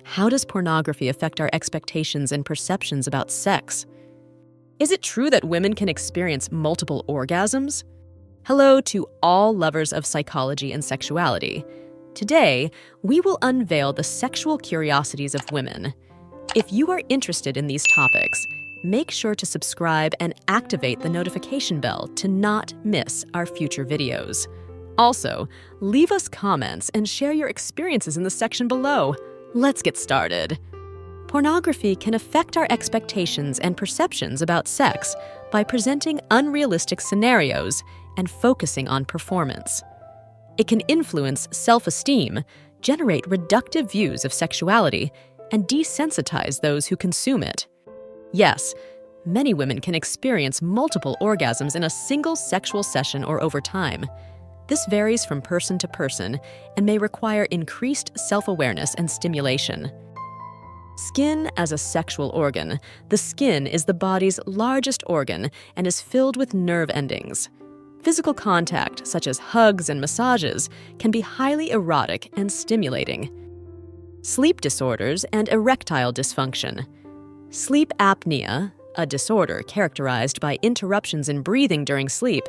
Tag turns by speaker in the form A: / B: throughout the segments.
A: How does pornography affect our expectations and perceptions about sex? Is it true that women can experience multiple orgasms? Hello to all lovers of psychology and sexuality. Today, we will unveil the sexual curiosities of women. If you are interested in these topics, make sure to subscribe and activate the notification bell to not miss our future videos. Also, leave us comments and share your experiences in the section below. Let's get started. Pornography can affect our expectations and perceptions about sex by presenting unrealistic scenarios and focusing on performance. It can influence self-esteem, generate reductive views of sexuality, and desensitize those who consume it. Yes, many women can experience multiple orgasms in a single sexual session or over time. This varies from person to person and may require increased self-awareness and stimulation. Skin as a sexual organ. The skin is the body's largest organ and is filled with nerve endings. Physical contact, such as hugs and massages, can be highly erotic and stimulating. Sleep disorders and erectile dysfunction. Sleep apnea, a disorder characterized by interruptions in breathing during sleep,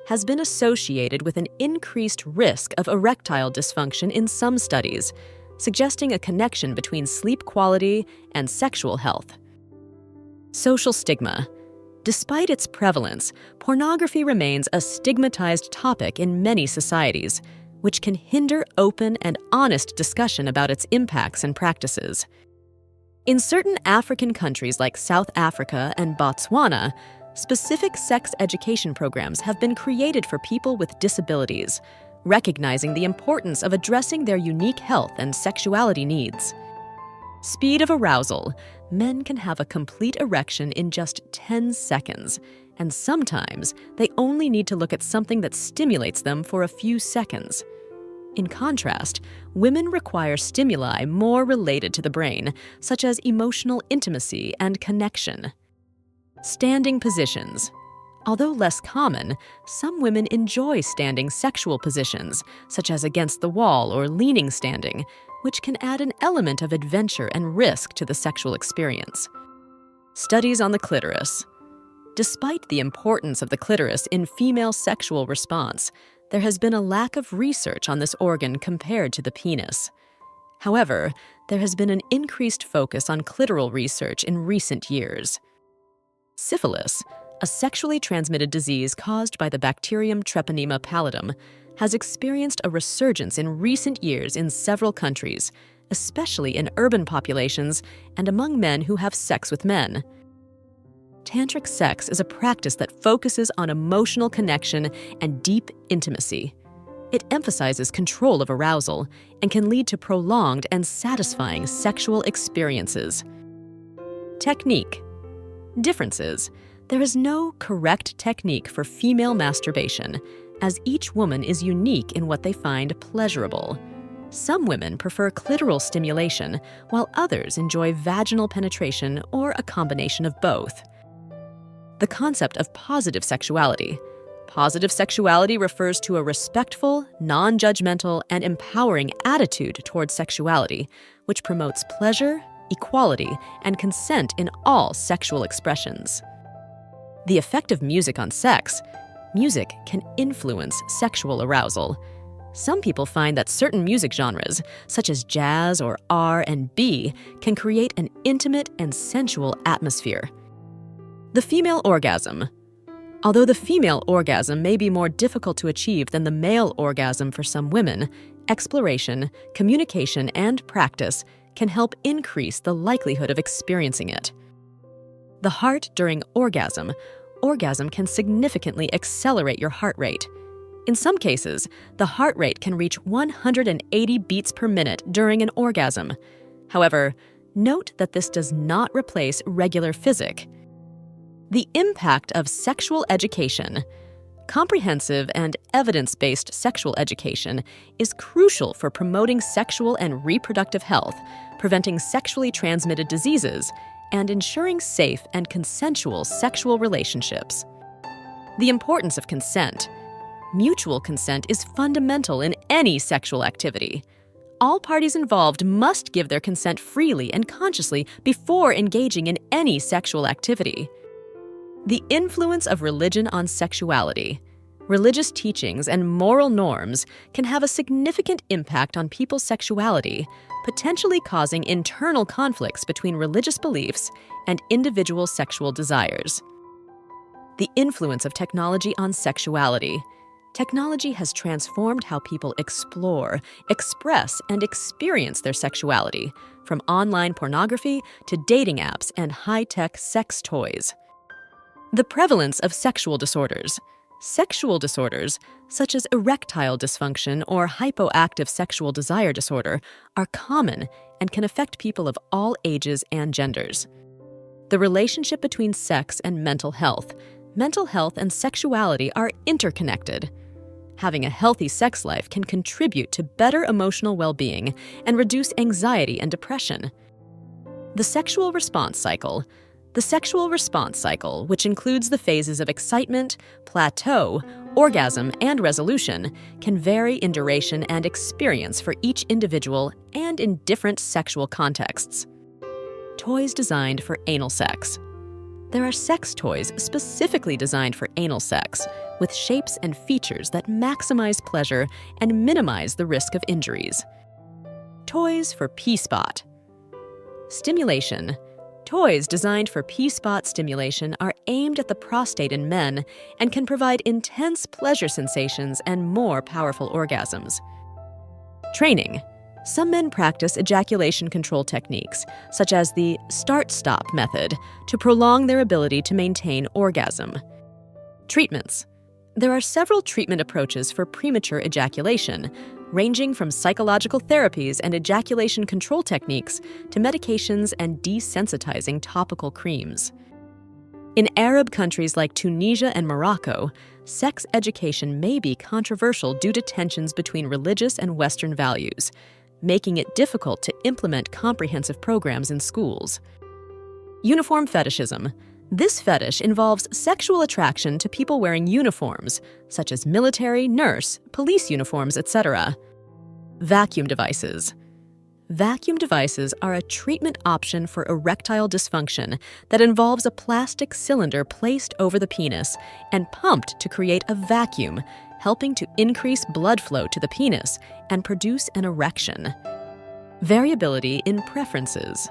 A: has been associated with an increased risk of erectile dysfunction in some studies, suggesting a connection between sleep quality and sexual health. Social stigma. Despite its prevalence, pornography remains a stigmatized topic in many societies, which can hinder open and honest discussion about its impacts and practices. In certain African countries like South Africa and Botswana, specific sex education programs have been created for people with disabilities, recognizing the importance of addressing their unique health and sexuality needs. Speed of arousal. Men can have a complete erection in just 10 seconds, and sometimes they only need to look at something that stimulates them for a few seconds. In contrast, women require stimuli more related to the brain, such as emotional intimacy and connection. Standing positions. Although less common, some women enjoy standing sexual positions, such as against the wall or leaning standing, which can add an element of adventure and risk to the sexual experience. Studies on the clitoris. Despite the importance of the clitoris in female sexual response, there has been a lack of research on this organ compared to the penis. However, there has been an increased focus on clitoral research in recent years. Syphilis, a sexually transmitted disease caused by the bacterium Treponema pallidum, has experienced a resurgence in recent years in several countries, especially in urban populations and among men who have sex with men. Tantric sex is a practice that focuses on emotional connection and deep intimacy. It emphasizes control of arousal and can lead to prolonged and satisfying sexual experiences. Technique. Differences. There is no correct technique for female masturbation, as each woman is unique in what they find pleasurable. Some women prefer clitoral stimulation, while others enjoy vaginal penetration or a combination of both. The concept of positive sexuality. Positive sexuality refers to a respectful, non-judgmental, and empowering attitude towards sexuality, which promotes pleasure, equality, and consent in all sexual expressions. The effect of music on sex. Music can influence sexual arousal. Some people find that certain music genres, such as jazz or R&B, can create an intimate and sensual atmosphere. The female orgasm. Although the female orgasm may be more difficult to achieve than the male orgasm for some women, exploration, communication, and practice can help increase the likelihood of experiencing it. The heart during orgasm. Orgasm can significantly accelerate your heart rate. In some cases, the heart rate can reach 180 beats per minute during an orgasm. However, note that this does not replace regular physic. The impact of sexual education. Comprehensive and evidence-based sexual education is crucial for promoting sexual and reproductive health, preventing sexually transmitted diseases, and ensuring safe and consensual sexual relationships. The importance of consent. Mutual consent is fundamental in any sexual activity. all parties involved must give their consent freely and consciously before engaging in any sexual activity. The influence of religion on sexuality. Religious teachings and moral norms can have a significant impact on people's sexuality, potentially causing internal conflicts between religious beliefs and individual sexual desires. The influence of technology on sexuality. Technology has transformed how people explore, express, and experience their sexuality, from online pornography to dating apps and high-tech sex toys. The prevalence of sexual disorders. Sexual disorders, such as erectile dysfunction or hypoactive sexual desire disorder, are common and can affect people of all ages and genders. The relationship between sex and mental health. Mental health and sexuality are interconnected. Having a healthy sex life can contribute to better emotional well-being and reduce anxiety and depression. The sexual response cycle. The sexual response cycle, which includes the phases of excitement, plateau, orgasm, and resolution, can vary in duration and experience for each individual and in different sexual contexts. Toys designed for anal sex. There are sex toys specifically designed for anal sex, with shapes and features that maximize pleasure and minimize the risk of injuries. Toys for P-spot. Stimulation. Toys designed for P-spot stimulation are aimed at the prostate in men and can provide intense pleasure sensations and more powerful orgasms. Training. Some men practice ejaculation control techniques, such as the start-stop method, to prolong their ability to maintain orgasm. Treatments. There are several treatment approaches for premature ejaculation, ranging from psychological therapies and ejaculation control techniques to medications and desensitizing topical creams. In Arab countries like Tunisia and Morocco, sex education may be controversial due to tensions between religious and Western values, making it difficult to implement comprehensive programs in schools. Uniform fetishism. This fetish involves sexual attraction to people wearing uniforms, such as military, nurse, police uniforms, etc. Vacuum devices. Vacuum devices are a treatment option for erectile dysfunction that involves a plastic cylinder placed over the penis and pumped to create a vacuum, helping to increase blood flow to the penis and produce an erection. Variability in preferences.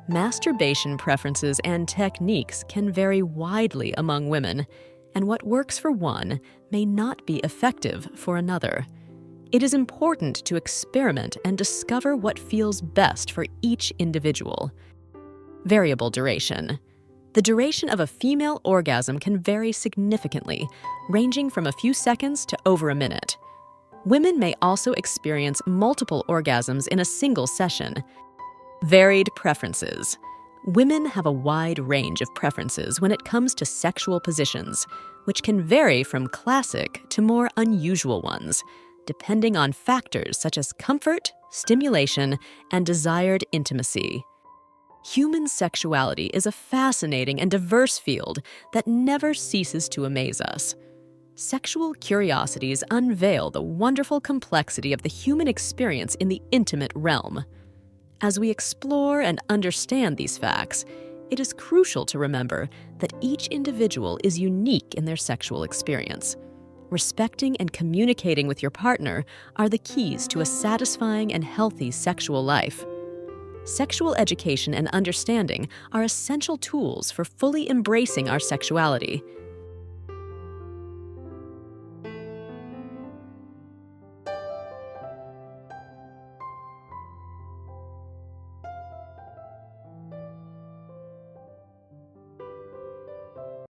A: Masturbation preferences and techniques can vary widely among women, and what works for one may not be effective for another. It is important to experiment and discover what feels best for each individual. Variable duration. The duration of a female orgasm can vary significantly, ranging from a few seconds to over a minute. Women may also experience multiple orgasms in a single session. Varied preferences. Women have a wide range of preferences when it comes to sexual positions, which can vary from classic to more unusual ones, depending on factors such as comfort, stimulation, and desired intimacy. Human sexuality is a fascinating and diverse field that never ceases to amaze us. Sexual curiosities unveil the wonderful complexity of the human experience in the intimate realm. As we explore and understand these facts, it is crucial to remember that each individual is unique in their sexual experience. Respecting and communicating with your partner are the keys to a satisfying and healthy sexual life. Sexual education and understanding are essential tools for fully embracing our sexuality.